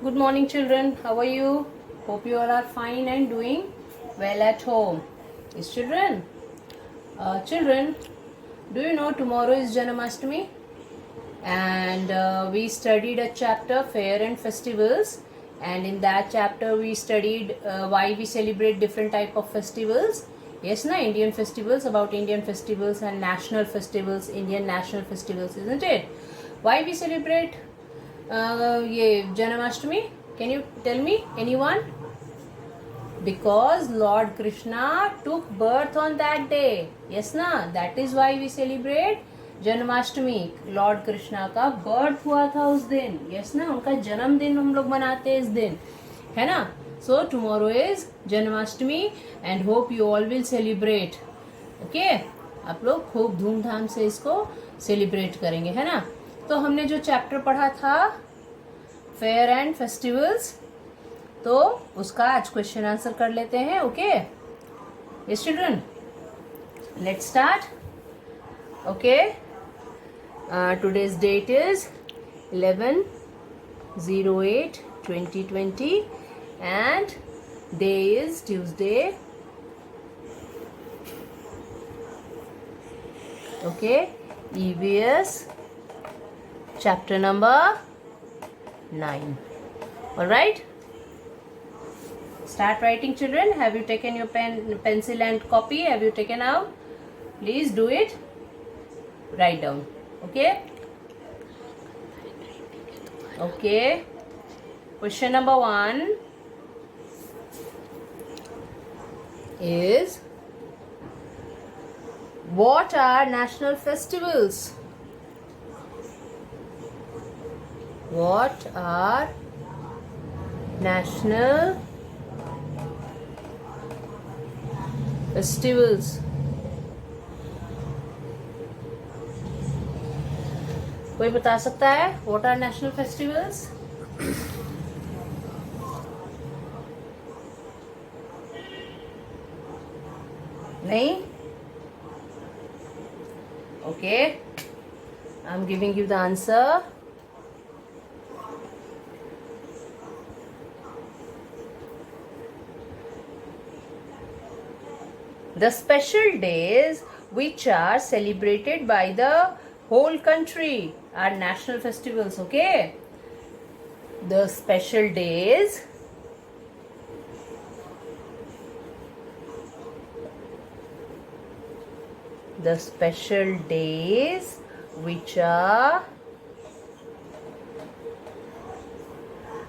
Good morning, children. How are you? Hope you all are fine and doing well at home. Yes, children. Children, do you know tomorrow is Janmashtami? And we studied a chapter, Fair and Festivals. And in that chapter, we studied why we celebrate different type of festivals. Yes, na Indian festivals, about Indian festivals and national festivals, Indian national festivals, isn't it? Why we celebrate ये Janmashtami? Can you tell me, anyone? Because Lord Krishna took birth on that day. Yes na, that is why we celebrate Janmashtami. Lord Krishna का birth हुआ था उस दिन. Yes ना, उनका जन्मदिन हम लोग मनाते हैं इस दिन, है ना. So tomorrow is Janmashtami and hope you all will celebrate. Okay, आप लोग खूब धूमधाम से इसको सेलिब्रेट करेंगे, है ना. तो हमने जो चैप्टर पढ़ा था फेयर एंड फेस्टिवल्स, तो उसका आज क्वेश्चन आंसर कर लेते हैं. Okay yes children, let's start. Okay, today's date is 11/08/2020 and day is Tuesday. Okay, EVS chapter number 9. All right, start writing, children. Have you taken your pencil and copy? Have you taken out? Please do it. Write down. Okay. Okay, question number 1 is, what are national festivals? What are national festivals? कोई बता सकता है? What are national festivals? नहीं? Okay, I'm giving you the answer. The special days which are celebrated by the whole country are national festivals. Okay, the special days which are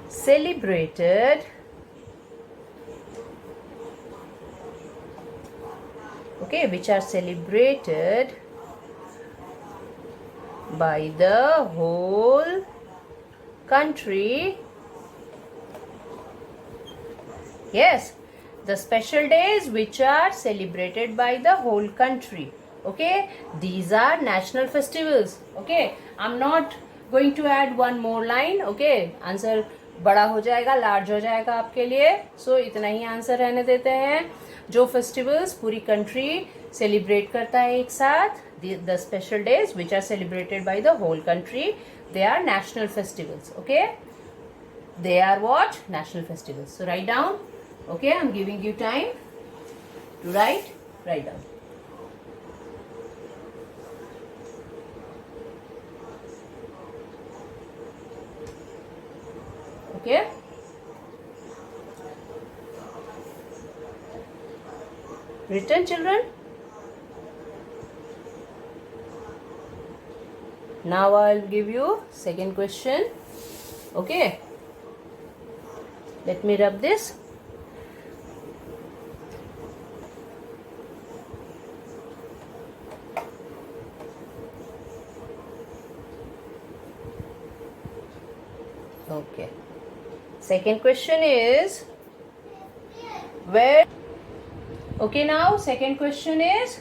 celebrated by the whole country. Yes, the special days which are celebrated by the whole country. Okay, these are national festivals. Okay, I'm not going to add one more line. Okay, answer बड़ा हो जाएगा, large हो जाएगा आपके लिए. सो इतना ही answer रहने देते हैं. जो फेस्टिवल्स पूरी कंट्री सेलिब्रेट करता है एक साथ, the special days which are celebrated by the whole country, they are national festivals. Okay, they are what? National festivals. So write down. Okay, I'm giving you time to write down. Okay, written, children? Now I'll give you second question. Okay, let me rub this. Okay, second question is where. Okay, now second question is,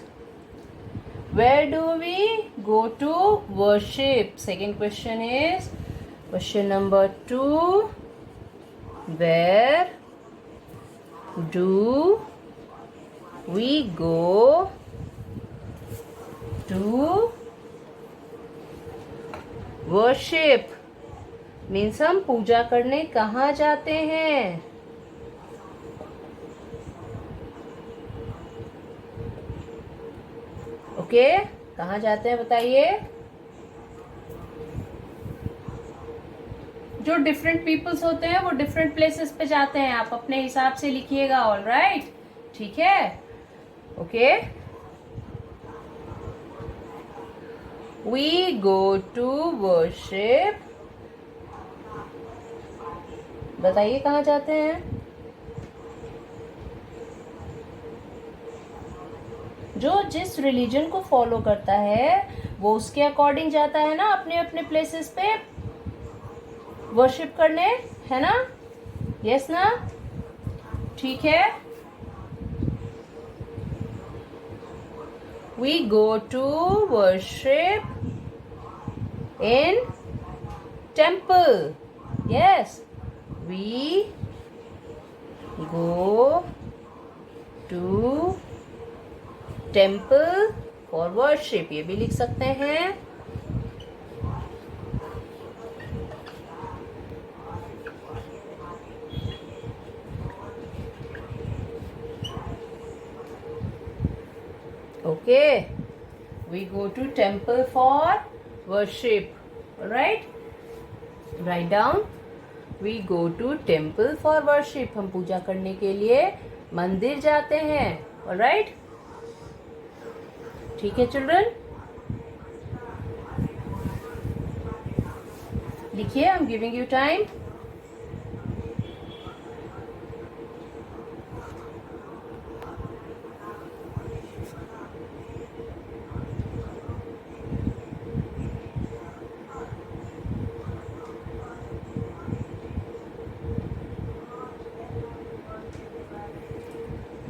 where do we go to worship? Second question is question number 2. Where do we go to worship? Means हम पूजा करने कहाँ जाते हैं? Okay, कहाँ जाते हैं बताइए? जो डिफरेंट पीपल्स होते हैं वो डिफरेंट प्लेसेस पे जाते हैं, आप अपने हिसाब से लिखिएगा। ऑल राइट, ठीक है, okay. We go to worship, बताइए कहाँ जाते हैं? जो जिस रिलीजन को फॉलो करता है वो उसके अकॉर्डिंग जाता है ना, अपने अपने प्लेसेस पे वर्शिप करने, है ना? यस ना? ठीक है। We go to worship in temple. Yes, we go to temple for worship, ये भी लिख सकते हैं। Okay, we go to temple for worship. Alright, write down. We go to temple for worship. हम पूजा करने के लिए मंदिर जाते हैं। Alright, ठीक है चिल्ड्रन, लिखिए। I am giving you time.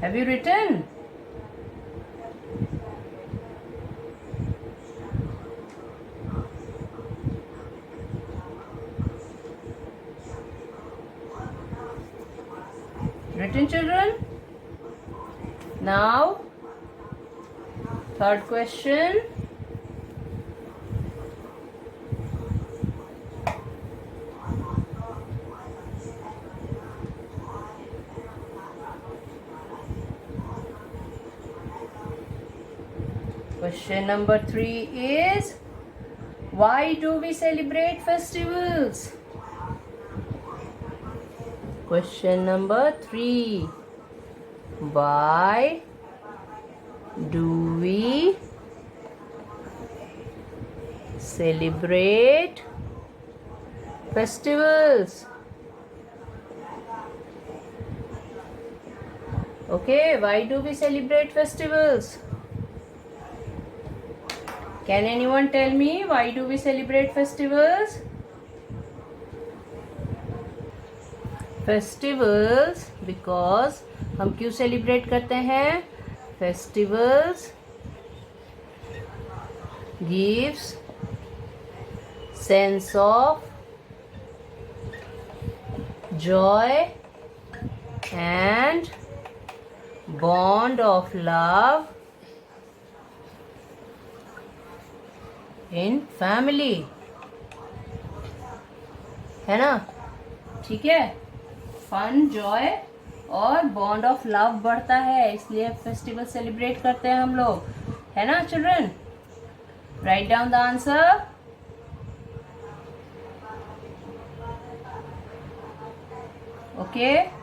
Have you written? Written, children? Now, third question. Question number 3 is, why do we celebrate festivals? Question number 3, why do we celebrate festivals? Okay, why do we celebrate festivals? Can anyone tell me why do we celebrate festivals? Festivals because हम क्यों celebrate करते हैं? Festivals gives sense of joy and bond of love in family, है ना? ठीक है, fun, Joy और bond of love बढ़ता है, इसलिए फेस्टिवल सेलिब्रेट करते हैं हम लोग, है ना children? Write down the answer. Okay,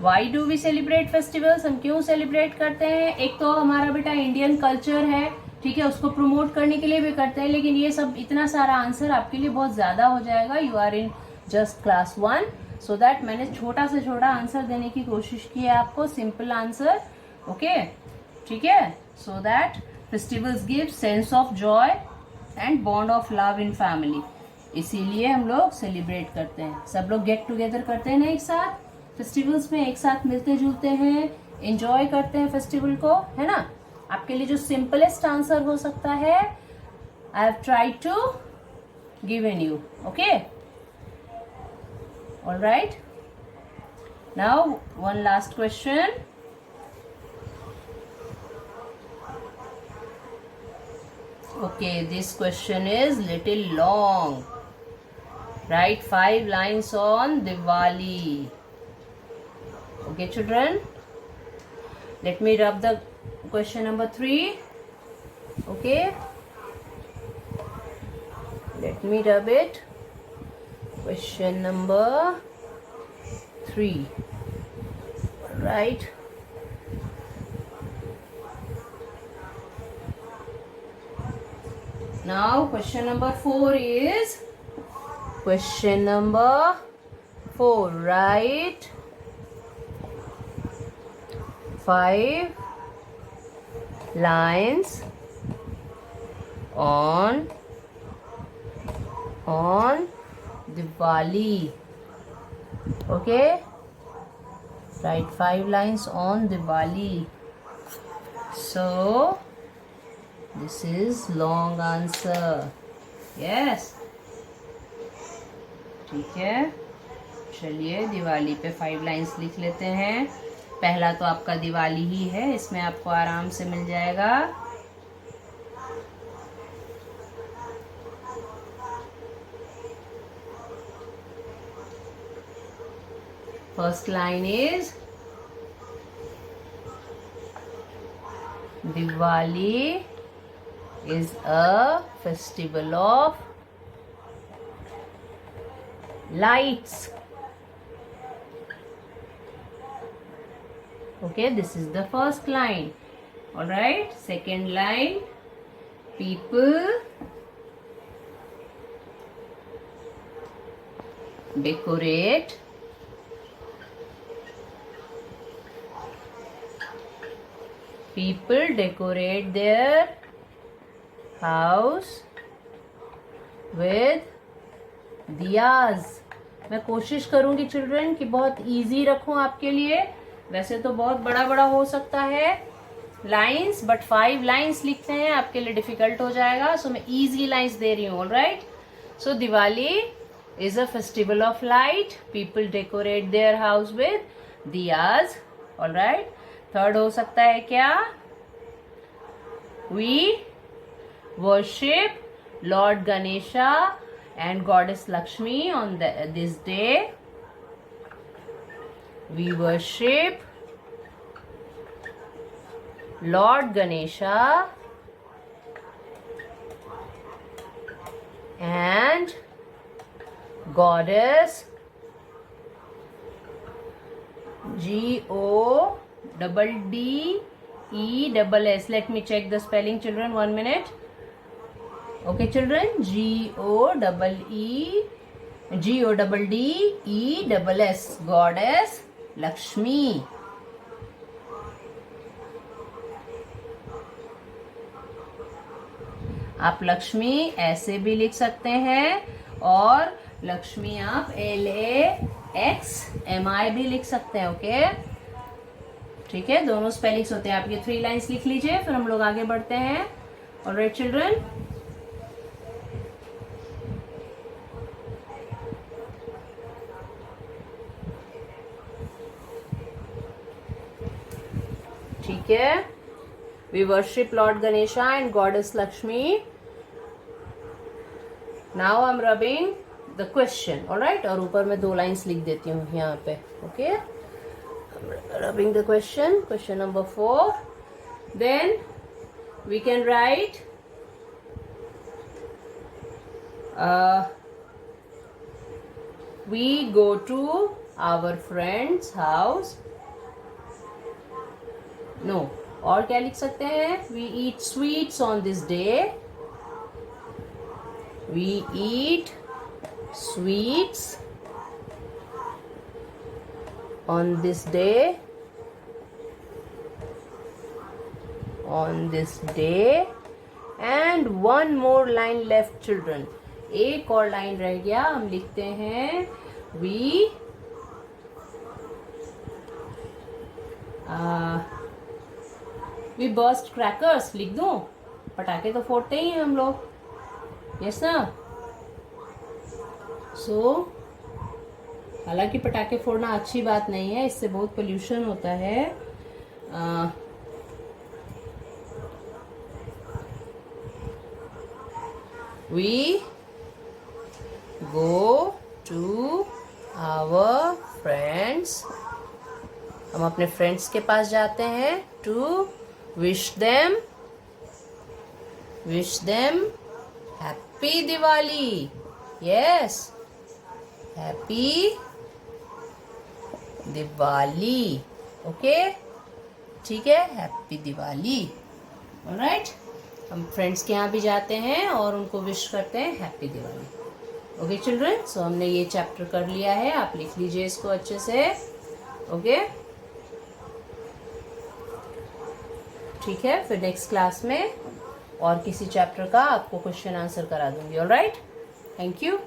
why do we celebrate festivals, हम क्यों सेलिब्रेट करते हैं? एक तो हमारा बेटा इंडियन कल्चर है, ठीक है, उसको प्रमोट करने के लिए भी करते हैं, लेकिन ये सब इतना सारा आंसर आपके लिए बहुत ज़्यादा हो जाएगा। You are in just class 1, so that मैंने छोटा से छोटा आंसर देने की कोशिश की है आपको, सिंपल आंसर। ओके, ठीक है, so that festivals give sense of Joy and bond of love in family, इसीलिए हम लोग सेलिब्रेट करते हैं। सब लोग गेट टुगेदर करते हैं ना एक साथ, फेस्टिवल्स में एक साथ मिलते जुलते हैं, एंजॉय करते हैं फेस्टिवल को, है ना? आपके लिए जो सिंपलेस्ट आंसर हो सकता है, I have tried to give in you. Okay, all right, now one last question. Okay, this question is little long. Write 5 lines on Diwali. Okay, children. Let me rub the question number 3. Okay. Let me rub it. Question number 3. Right. Now question number 4 is question number 4. Write 5 lines on Diwali. Okay, write 5 lines on Diwali. So this is long answer. Yes. ठीक है, चलिए दिवाली पे 5 lines लिख लेते हैं. पहला तो आपका दिवाली ही है, इसमें आपको आराम से मिल जाएगा. First line is Diwali is a festival of lights. Okay, this is the first line. All right, second line, people decorate their house with diyas. मैं कोशिश करूंगी चिल्ड्रन कि बहुत इजी रखूं आपके लिए. वैसे तो बहुत बड़ा बड़ा हो सकता है लाइंस, बट 5 लाइंस लिखते हैं आपके लिए डिफिकल्ट हो जाएगा. सो मैं इजी लाइंस दे रही हूँ. Alright, so Diwali is a festival of light. People decorate their house with diyas. Alright, third हो सकता है क्या? We worship lord Ganesha and goddess Lakshmi on this day. We worship Lord Ganesha and goddess Goddes. Let me check the spelling, children. 1 minute. Okay, children. Goddes. Goddess Lakshmi. आप लक्ष्मी ऐसे भी लिख सकते हैं और लक्ष्मी आप LAXMI भी लिख सकते हैं. ओके, ठीक है, दोनों स्पेलिंग्स होते हैं. आप ये 3 लाइंस लिख लीजिए, फिर हम लोग आगे बढ़ते हैं. ऑलराइट चिल्ड्रन, ठीक है. We worship Lord Ganesha and Goddess Lakshmi. Now I'm rubbing the question. Alright, और ऊपर मैं 2 लाइंस लिख देती हूँ यहाँ पे. Okay, I'm rubbing the question. Question number 4. Then we can write we go to our friend's house. No, और क्या लिख सकते हैं? We eat sweets on this day. We eat sweets on this day. And one more line left, children. एक और line रह गया. हम लिखते हैं we burst crackers. लिख दूं? पटाखे तो फोड़ते ही हैं हम लोग. यस ना? सो हालांकि पटाखे फोड़ना अच्छी बात नहीं है, इससे बहुत पोल्यूशन होता है. We go to our friends. हम अपने फ्रेंड्स के पास जाते हैं. To wish them happy Diwali. Yes, happy Diwali. Okay, ठीक है, हैप्पी दिवाली. ऑलराइट, हम फ्रेंड्स के यहाँ भी जाते हैं और उनको विश करते हैं हैप्पी दिवाली. ओके चिल्ड्रन, सो हमने ये चैप्टर कर लिया है. आप लिख लीजिए इसको अच्छे से. ओके, ठीक है. फिर नेक्स्ट क्लास में और किसी चैप्टर का आपको क्वेश्चन आंसर करा दूंगी. Alright, thank you.